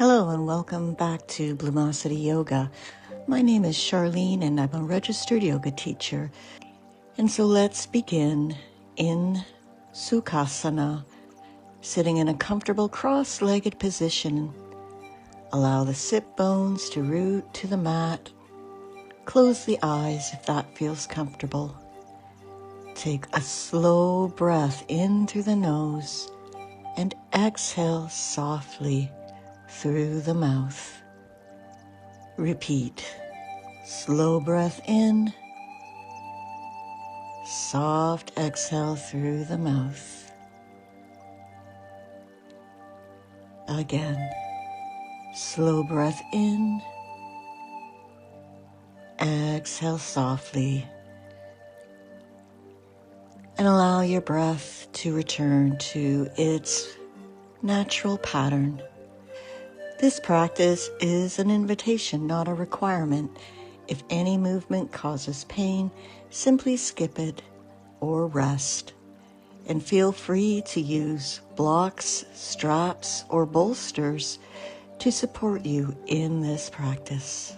Hello and welcome back to Bloomosity Yoga. My name is Charlene and I'm a registered yoga teacher. And so let's begin in Sukhasana, sitting in a comfortable cross-legged position. Allow the sit bones to root to the mat. Close the eyes if that feels comfortable. Take a slow breath in through the nose and exhale softly through the mouth. Repeat. Slow breath in, soft exhale through the mouth. Again, slow breath in, exhale softly, and allow your breath to return to its natural pattern. This practice is an invitation, not a requirement. If any movement causes pain, simply skip it or rest. And feel free to use blocks, straps, or bolsters to support you in this practice.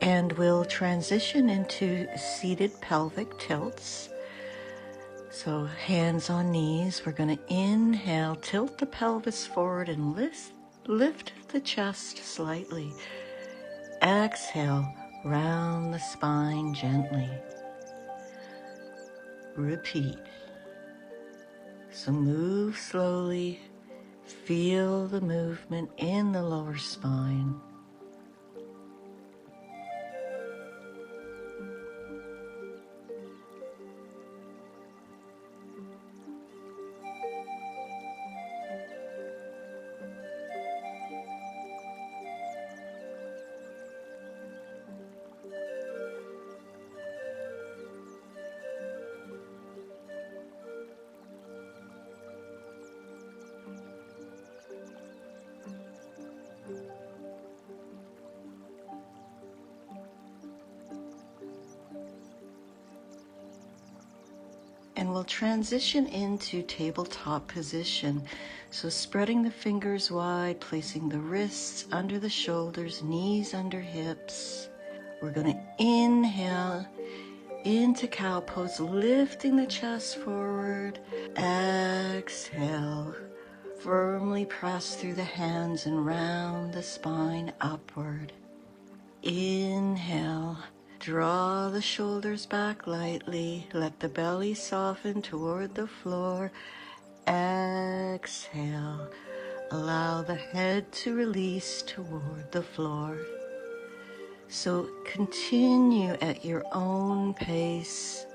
And we'll transition into seated pelvic tilts. So hands on knees, we're going to inhale, tilt the pelvis forward and lift the chest slightly. Exhale, round the spine gently. Repeat. So move slowly, feel the movement in the lower spine. And we'll transition into tabletop position. So spreading the fingers wide, placing the wrists under the shoulders, knees under hips. We're going to inhale into cow pose, lifting the chest forward. Exhale, firmly press through the hands and round the spine upward. Inhale. Draw the shoulders back lightly. Let the belly soften toward the floor. Exhale. Allow the head to release toward the floor. So continue at your own pace,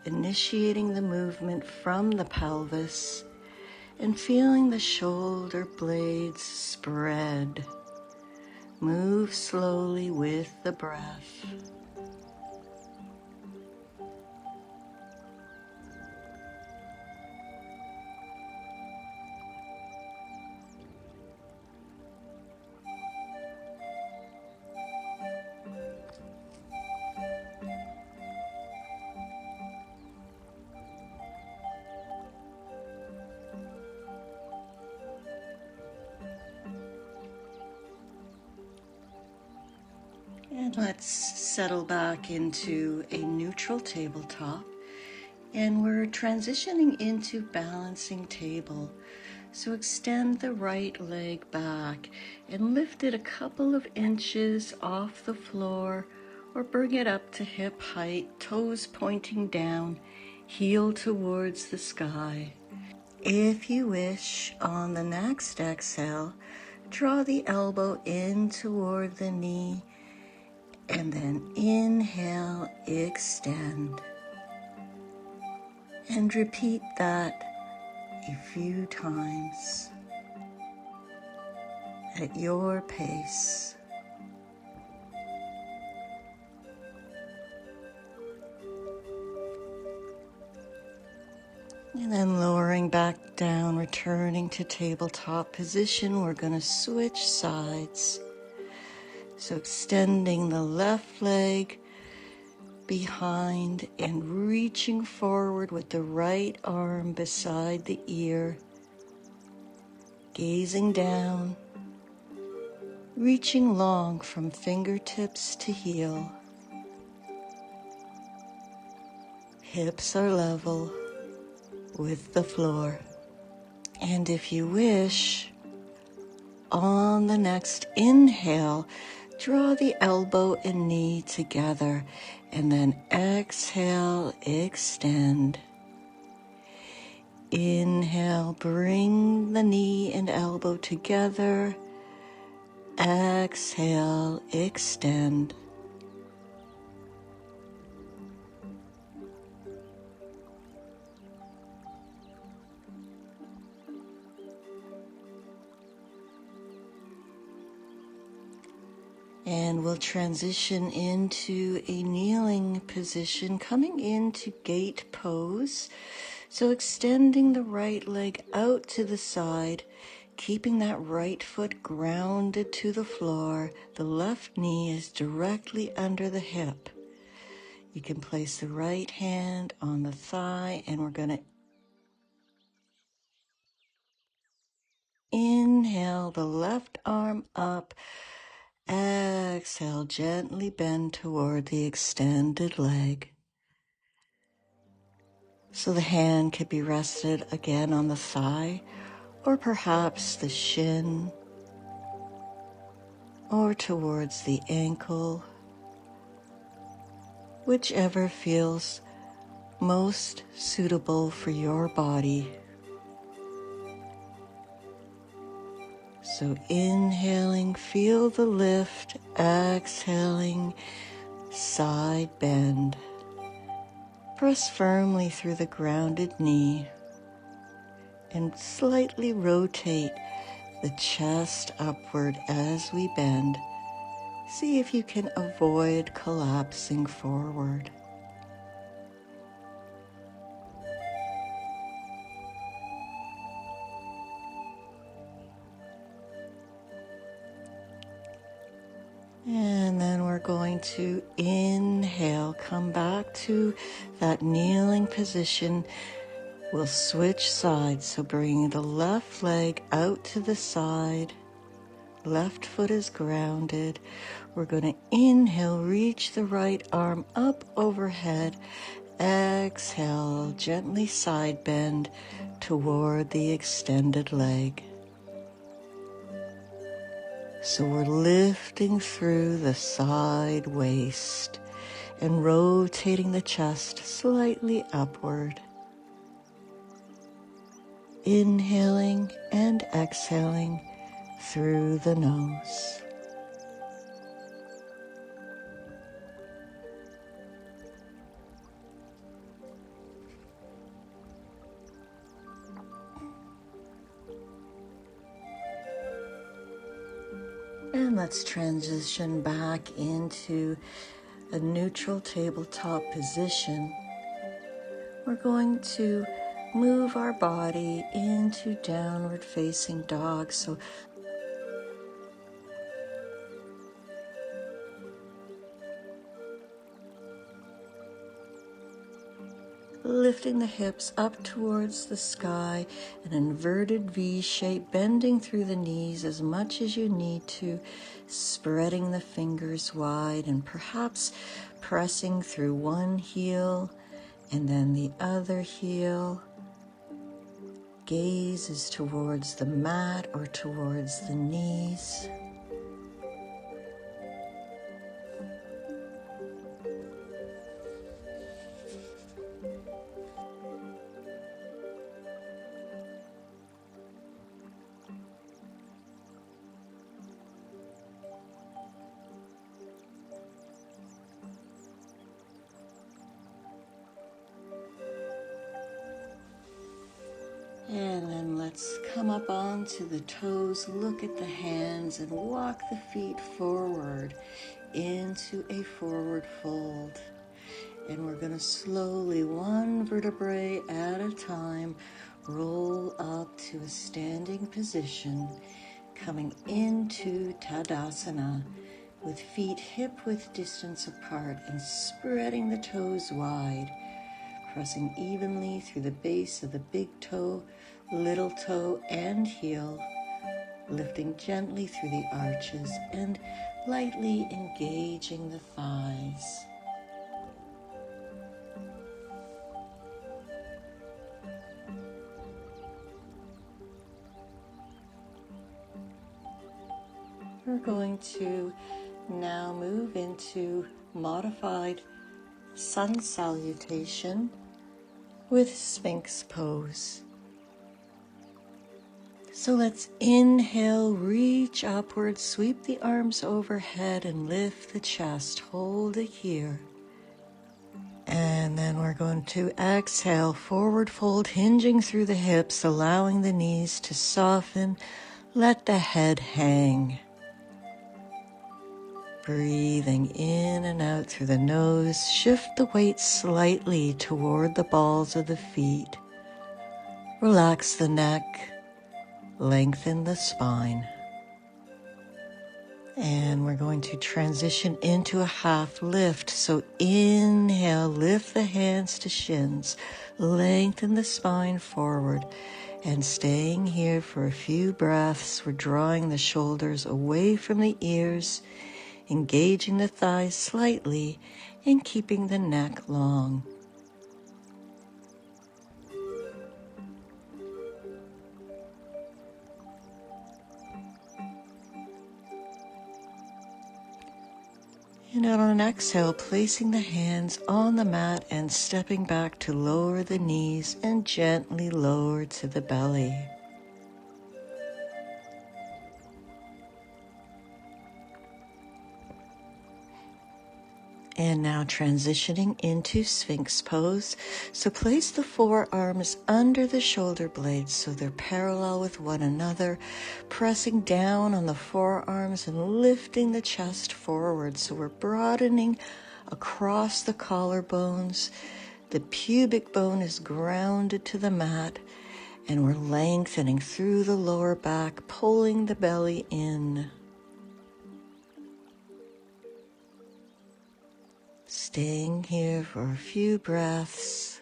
initiating the movement from the pelvis and feeling the shoulder blades spread. Move slowly with the breath. And let's settle back into a neutral tabletop. And we're transitioning into balancing table. So extend the right leg back and lift it a couple of inches off the floor or bring it up to hip height, toes pointing down, heel towards the sky. If you wish, on the next exhale, draw the elbow in toward the knee and then inhale, extend. And repeat that a few times at your pace. And then lowering back down, returning to tabletop position, we're going to switch sides. So extending the left leg behind and reaching forward with the right arm beside the ear. gazing down, reaching long from fingertips to heel. Hips are level with the floor. And if you wish, on the next inhale, draw the elbow and knee together, and then exhale, extend. Inhale, bring the knee and elbow together. Exhale, extend. And we'll transition into a kneeling position, coming into gate pose. So extending the right leg out to the side, keeping that right foot grounded to the floor. The left knee is directly under the hip. You can place the right hand on the thigh, and we're going to inhale the left arm up. Exhale, gently bend toward the extended leg. So the hand could be rested again on the thigh, or perhaps the shin, or towards the ankle, whichever feels most suitable for your body. So inhaling, feel the lift. Exhaling, side bend. Press firmly through the grounded knee and slightly rotate the chest upward as we bend. See if you can avoid collapsing forward. And then we're going to inhale, come back to that kneeling position. We'll switch sides, so bring the left leg out to the side. Left foot is grounded. We're going to inhale, reach the right arm up overhead. Exhale, gently side bend toward the extended leg. So we're lifting through the side waist and rotating the chest slightly upward. Inhaling and exhaling through the nose. And let's transition back into a neutral tabletop position. We're going to move our body into downward facing dog. So lifting the hips up towards the sky, an inverted V shape, bending through the knees as much as you need to, spreading the fingers wide and perhaps pressing through one heel and then the other heel. Gaze is towards the mat or towards the knees. And then let's come up onto the toes, look at the hands, and walk the feet forward into a forward fold. And we're going to slowly, one vertebrae at a time, roll up to a standing position, coming into Tadasana with feet hip-width distance apart and spreading the toes wide, crossing evenly through the base of the big toe, little toe, and heel, lifting gently through the arches and lightly engaging the thighs. We're going to now move into modified sun salutation with Sphinx pose. So let's inhale, reach upward, sweep the arms overhead and lift the chest. Hold it here. And then we're going to exhale, forward fold, hinging through the hips, allowing the knees to soften. Let the head hang. Breathing in and out through the nose, shift the weight slightly toward the balls of the feet. Relax the neck, lengthen the spine. And we're going to transition into a half lift. So inhale, lift the hands to shins, lengthen the spine forward. And staying here for a few breaths, we're drawing the shoulders away from the ears, engaging the thighs slightly and keeping the neck long. And out on an exhale, placing the hands on the mat and stepping back to lower the knees and gently lower to the belly. And now transitioning into Sphinx pose. So place the forearms under the shoulder blades so they're parallel with one another, pressing down on the forearms and lifting the chest forward. So we're broadening across the collarbones. The pubic bone is grounded to the mat, and we're lengthening through the lower back, pulling the belly in. Staying here for a few breaths.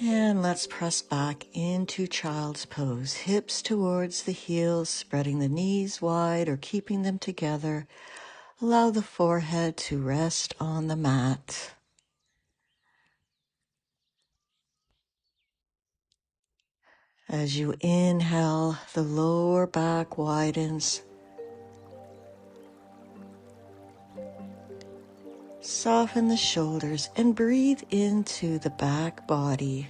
And let's press back into child's pose. Hips towards the heels, spreading the knees wide or keeping them together. Allow the forehead to rest on the mat. As you inhale, the lower back widens. Soften the shoulders and breathe into the back body.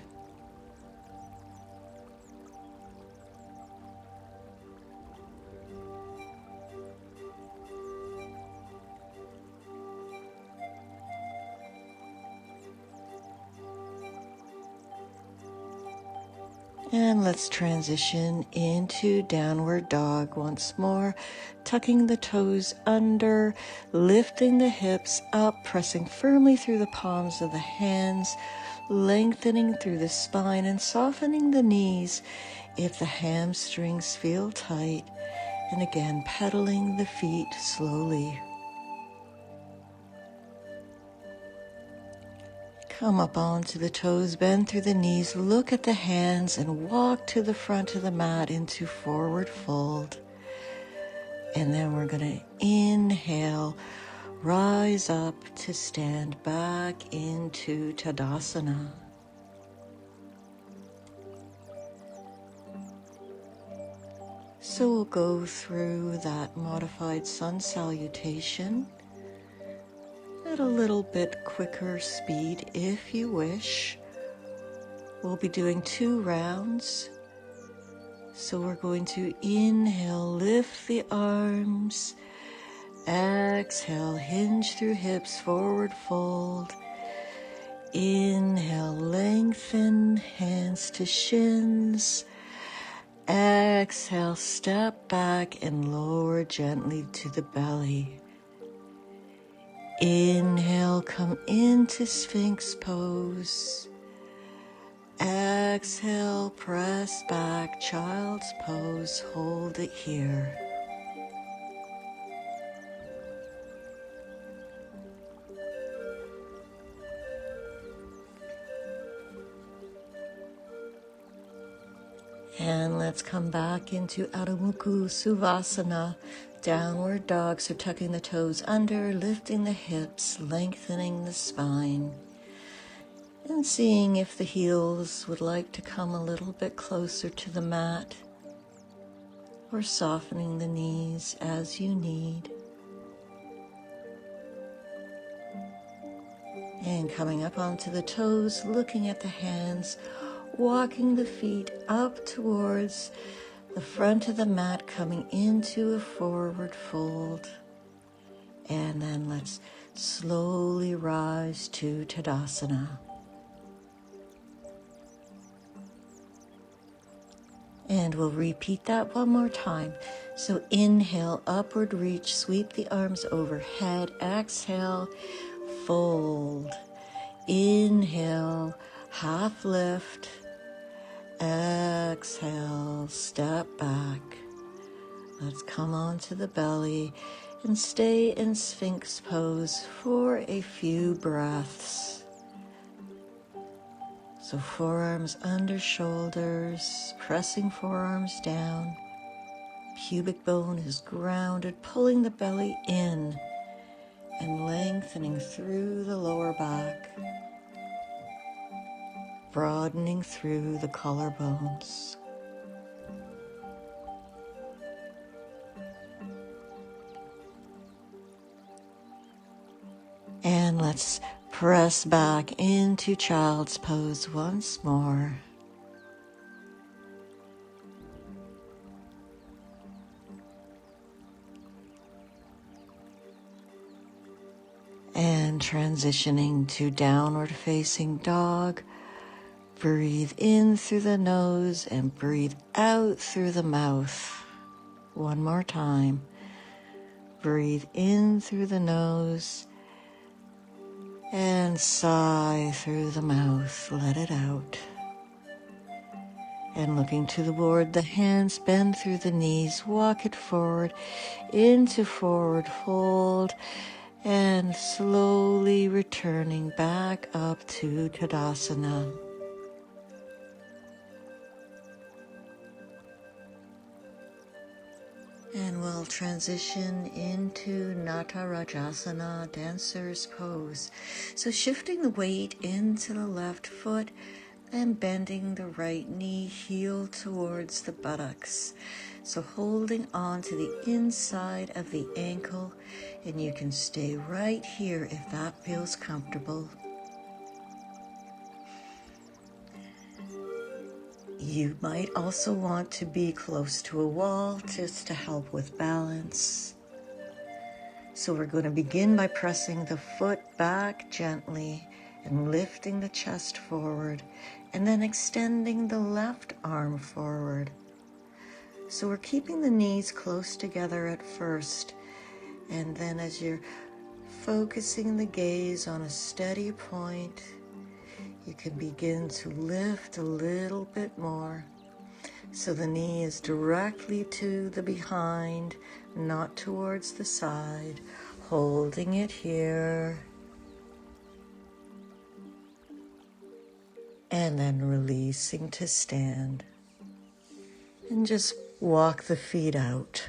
And let's transition into downward dog once more, tucking the toes under, lifting the hips up, pressing firmly through the palms of the hands, lengthening through the spine and softening the knees if the hamstrings feel tight, and again pedaling the feet slowly. Come up onto the toes, bend through the knees, look at the hands and walk to the front of the mat into forward fold. And then we're going to inhale, rise up to stand back into Tadasana. So we'll go through that modified sun salutation at a little bit quicker speed if you wish. We'll be doing 2 rounds. So we're going to inhale, lift the arms, exhale, hinge through hips, forward fold. Inhale, lengthen, hands to shins. Exhale, step back and lower gently to the belly. Inhale, come into Sphinx pose. Exhale, press back, child's pose, hold it here. And let's come back into Adho Mukha Savasana, downward dog. So tucking the toes under, lifting the hips, lengthening the spine, and seeing if the heels would like to come a little bit closer to the mat, or softening the knees as you need. And coming up onto the toes, looking at the hands, walking the feet up towards the front of the mat, coming into a forward fold. And then let's slowly rise to Tadasana. And we'll repeat that one more time. So inhale, upward reach, sweep the arms overhead. Exhale, fold. Inhale, half lift. Exhale, step back. Let's come onto the belly and stay in Sphinx pose for a few breaths. So forearms under shoulders, pressing forearms down. Pubic bone is grounded, pulling the belly in and lengthening through the lower back, broadening through the collarbones. And let's press back into child's pose once more. And transitioning to downward facing dog. Breathe in through the nose and breathe out through the mouth. One more time. Breathe in through the nose and sigh through the mouth. Let it out. And looking to the board, the hands bend through the knees. Walk it forward into forward fold and slowly returning back up to Tadasana. And we'll transition into Natarajasana, dancer's pose. So shifting the weight into the left foot and bending the right knee, heel towards the buttocks. So holding on to the inside of the ankle, and you can stay right here if that feels comfortable. You might also want to be close to a wall just to help with balance. So we're going to begin by pressing the foot back gently and lifting the chest forward, and then extending the left arm forward. So we're keeping the knees close together at first, and then as you're focusing the gaze on a steady point, you can begin to lift a little bit more. So the knee is directly to the behind, not towards the side, holding it here. And then releasing to stand. And just walk the feet out.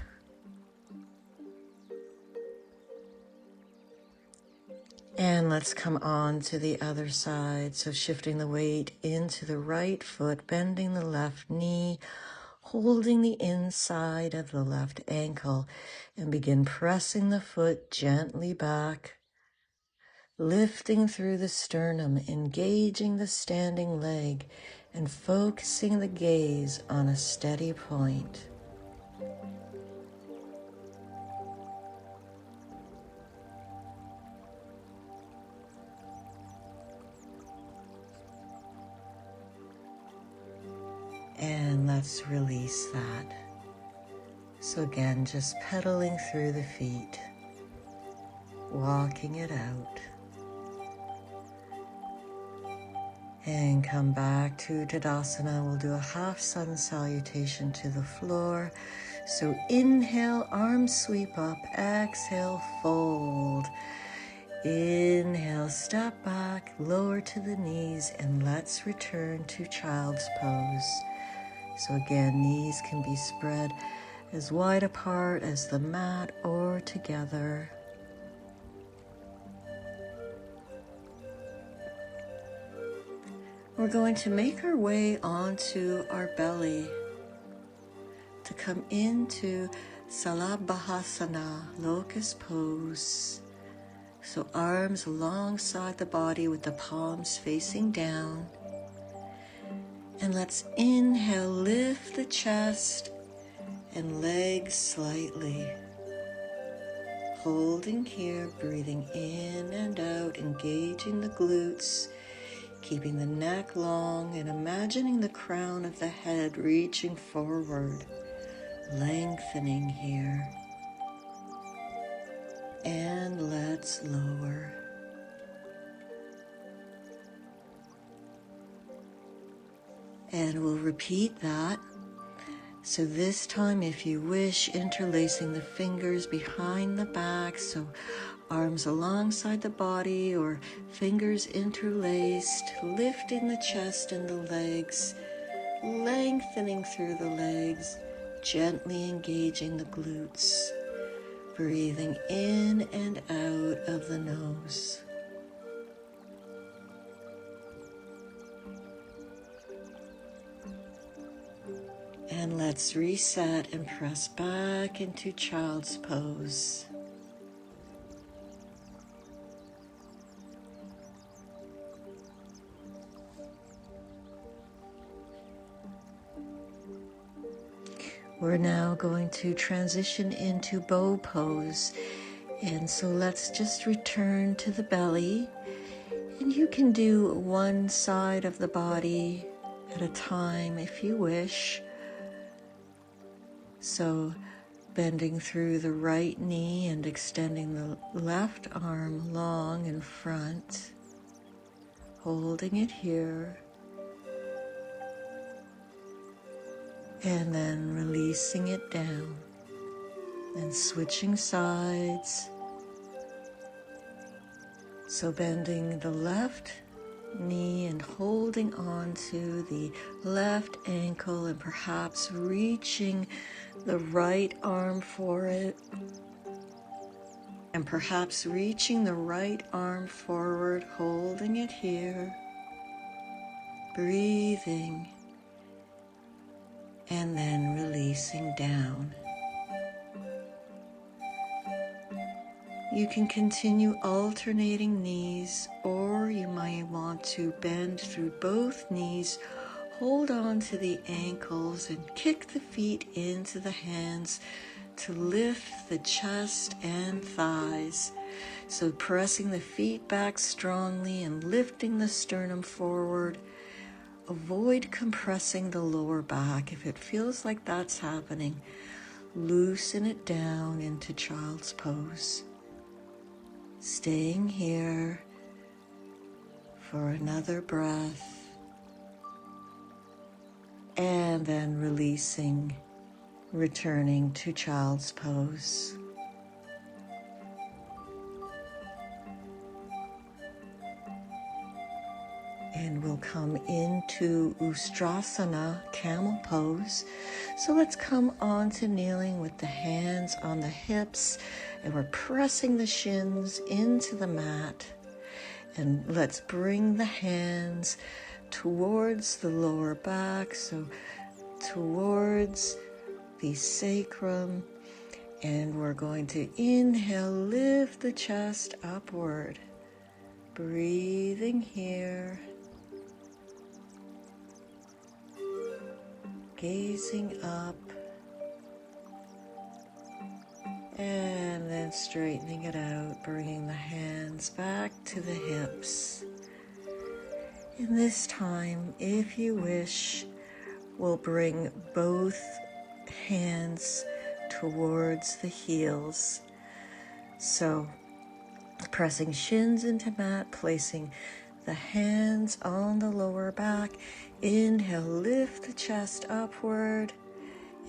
And let's come on to the other side. So shifting the weight into the right foot, bending the left knee, holding the inside of the left ankle, and begin pressing the foot gently back, lifting through the sternum, engaging the standing leg, and focusing the gaze on a steady point. And let's release that. So again, just pedaling through the feet, walking it out. And come back to Tadasana. We'll do a half sun salutation to the floor. So inhale, arms sweep up. Exhale, fold. Inhale, step back, lower to the knees, and let's return to child's pose. So again, knees can be spread as wide apart as the mat or together. We're going to make our way onto our belly to come into Salabhasana, locust pose. So arms alongside the body with the palms facing down. And let's inhale, lift the chest and legs slightly. Holding here, breathing in and out, engaging the glutes, keeping the neck long and imagining the crown of the head reaching forward, lengthening here. And let's lower. And we'll repeat that. So this time, if you wish, interlacing the fingers behind the back, so arms alongside the body or fingers interlaced, lifting the chest and the legs, lengthening through the legs, gently engaging the glutes, breathing in and out of the nose. And let's reset and press back into child's pose. We're now going to transition into bow pose. And so let's just return to the belly. And you can do one side of the body at a time if you wish. So bending through the right knee and extending the left arm long in front, holding it here, and then releasing it down and switching sides. So bending the left knee and holding on to the left ankle and perhaps reaching the right arm for it, and perhaps reaching the right arm forward, holding it here, breathing, and then releasing down. You can continue alternating knees, or you might want to bend through both knees, hold on to the ankles and kick the feet into the hands to lift the chest and thighs. So pressing the feet back strongly and lifting the sternum forward. Avoid compressing the lower back. If it feels like that's happening, loosen it down into child's pose. Staying here for another breath, and then releasing, returning to child's pose. And we'll come into Ustrasana, camel pose. So let's come on to kneeling with the hands on the hips, and we're pressing the shins into the mat. And let's bring the hands towards the lower back, so towards the sacrum. And we're going to inhale, lift the chest upward, breathing here. Gazing up, and then straightening it out, bringing the hands back to the hips. And this time, if you wish, we'll bring both hands towards the heels. So pressing shins into mat, placing the hands on the lower back. Inhale, lift the chest upward,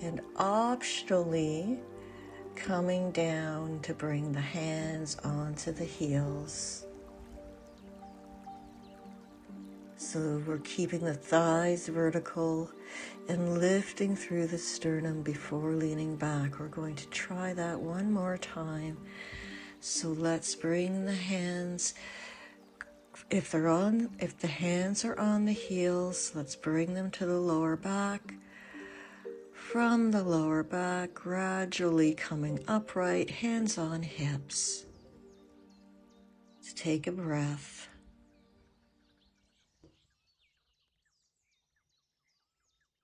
and optionally coming down to bring the hands onto the heels. So we're keeping the thighs vertical and lifting through the sternum before leaning back. We're going to try that one more time. So let's bring the hands, if the hands are on the heels, let's bring them to the lower back. From the lower back, gradually coming upright, hands on hips. Let's take a breath.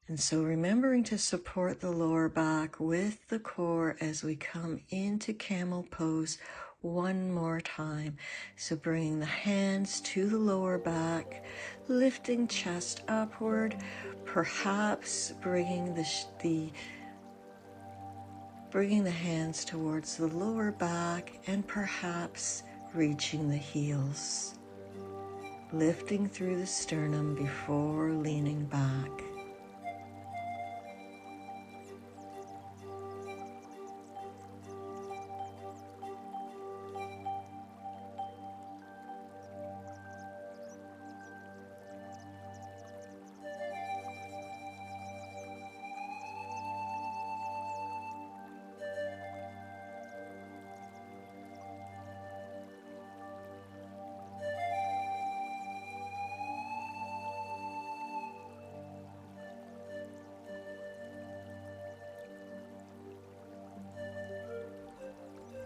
And so remembering to support the lower back with the core as we come into camel pose one more time. So bringing the hands to the lower back, lifting chest upward, perhaps bringing the hands towards the lower back and perhaps reaching the heels. Lifting through the sternum before leaning back.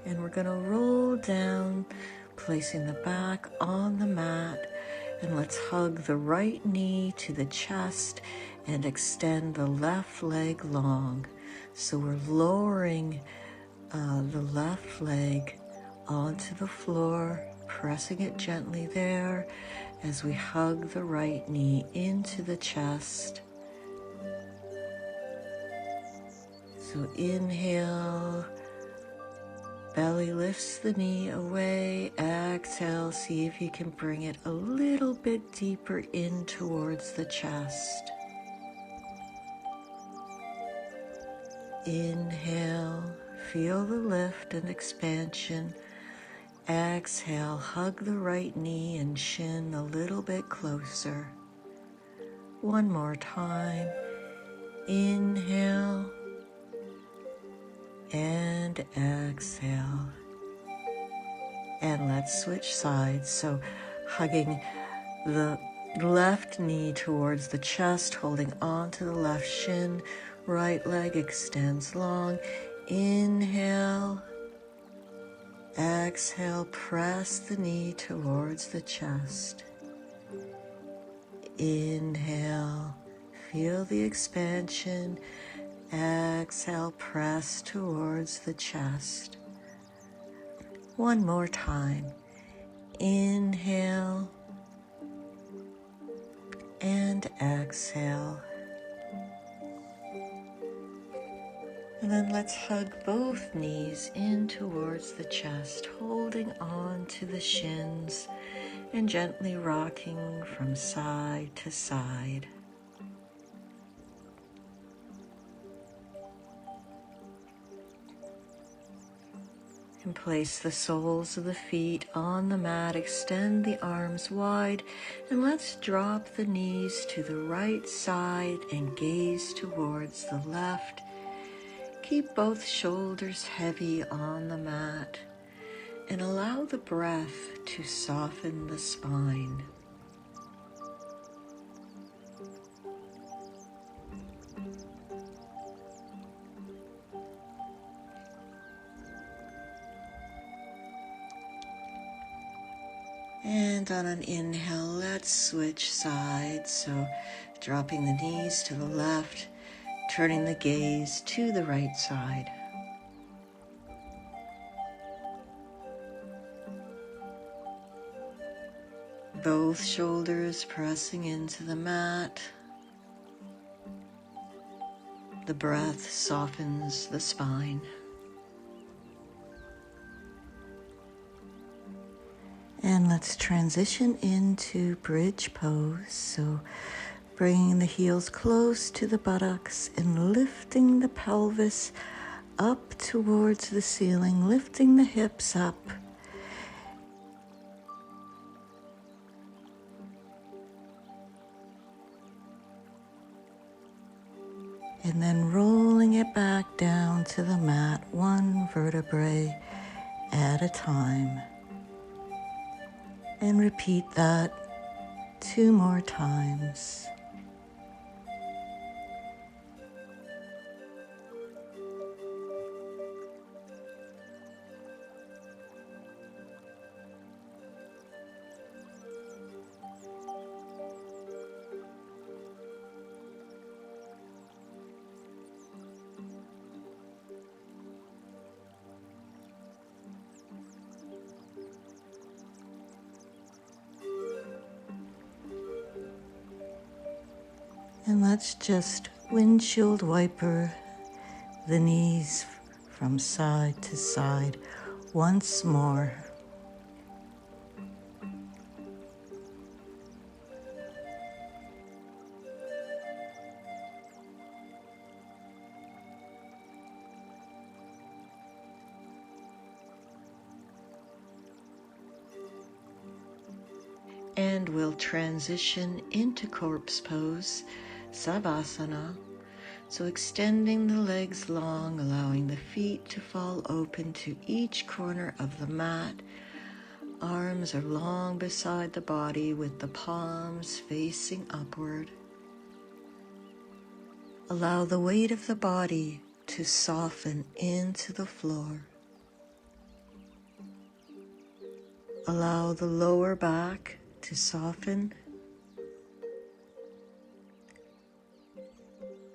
And we're going to roll down, placing the back on the mat. And let's hug the right knee to the chest and extend the left leg long. So we're lowering the left leg onto the floor, pressing it gently there as we hug the right knee into the chest. So inhale. Belly lifts the knee away. Exhale, see if you can bring it a little bit deeper in towards the chest. Inhale, feel the lift and expansion. Exhale, hug the right knee and shin a little bit closer. One more time. Inhale and exhale. And let's switch sides. So hugging the left knee towards the chest, holding on to the left shin. Right leg extends long. Inhale. Exhale, press the knee towards the chest. Inhale, feel the expansion. Exhale, press towards the chest. One more time. Inhale and exhale. And then let's hug both knees in towards the chest, holding on to the shins and gently rocking from side to side. And place the soles of the feet on the mat, extend the arms wide, and let's drop the knees to the right side and gaze towards the left. Keep both shoulders heavy on the mat and allow the breath to soften the spine. And on an inhale, let's switch sides. So dropping the knees to the left, turning the gaze to the right side. Both shoulders pressing into the mat. The breath softens the spine. And let's transition into bridge pose. So bringing the heels close to the buttocks and lifting the pelvis up towards the ceiling, lifting the hips up. and then rolling it back down to the mat, one vertebrae at a time. And repeat that 2 more times. And let's just windshield wiper the knees from side to side once more. And we'll transition into corpse pose, Savasana. So extending the legs long, allowing the feet to fall open to each corner of the mat. Arms are long beside the body with the palms facing upward. Allow the weight of the body to soften into the floor. Allow the lower back to soften.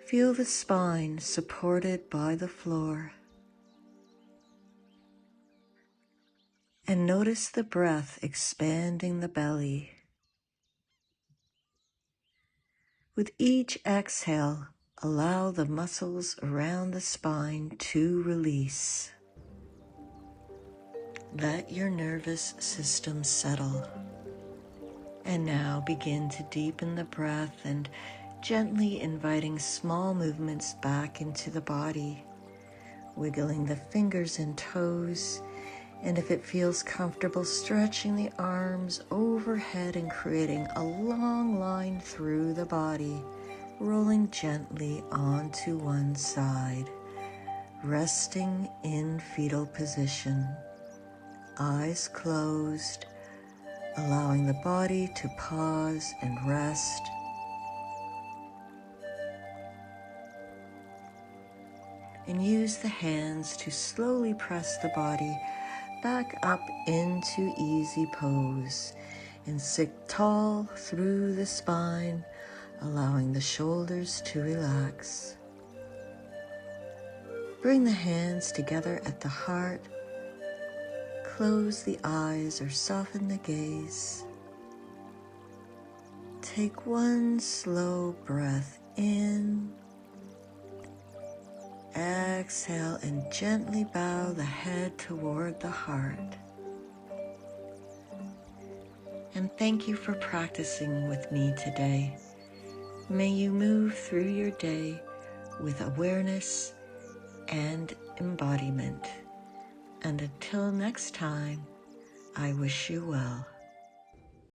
Feel the spine supported by the floor. And notice the breath expanding the belly. With each exhale, allow the muscles around the spine to release. Let your nervous system settle. And now begin to deepen the breath and gently inviting small movements back into the body, wiggling the fingers and toes, and if it feels comfortable, stretching the arms overhead and creating a long line through the body, rolling gently onto one side, resting in fetal position, eyes closed, allowing the body to pause and rest. And use the hands to slowly press the body back up into easy pose and sit tall through the spine, allowing the shoulders to relax. Bring the hands together at the heart. Close the eyes or soften the gaze. Take one slow breath in. Exhale and gently bow the head toward the heart. And thank you for practicing with me today. May you move through your day with awareness and embodiment. And until next time, I wish you well.